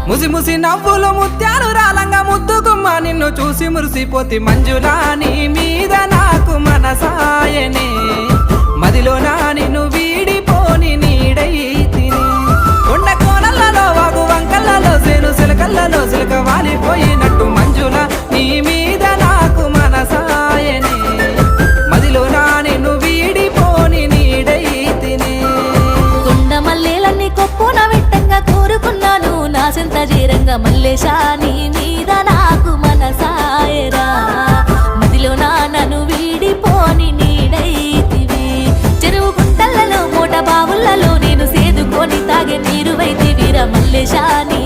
ముసి ముసి నవ్వులు ముత్యాలు రాలంగా ముద్దుగుమ్మ నిన్ను చూసి మురిసిపోతి మంజులా నీ మీద నాకు మనసాయనే మదిలోనా నిన్ను వీడిపోని నీడైతిని కొండ కోనలలో వాగు వంకలలో సేను సిలకలలో సిలక వాలిపోయినట్టు మంజులా నీ మీద నాకు మనసాయనే మదిలోనా నిన్ను వీడిపోని నీడైతిని కొండ మల్లెలన్నీ కొప్పున విట్టంగా కోరుకున్నాను నా సెంత జీరంగా మల్లేశా నీ మీద నాకు మనసాయరా మదిలోనా నన్ను వీడిపోని నీడైతివి చెరువు గుంటలలో మూట బావులలో నేను సేదుకొని తాగే నీరు వైతివిరా మల్లేశా నీ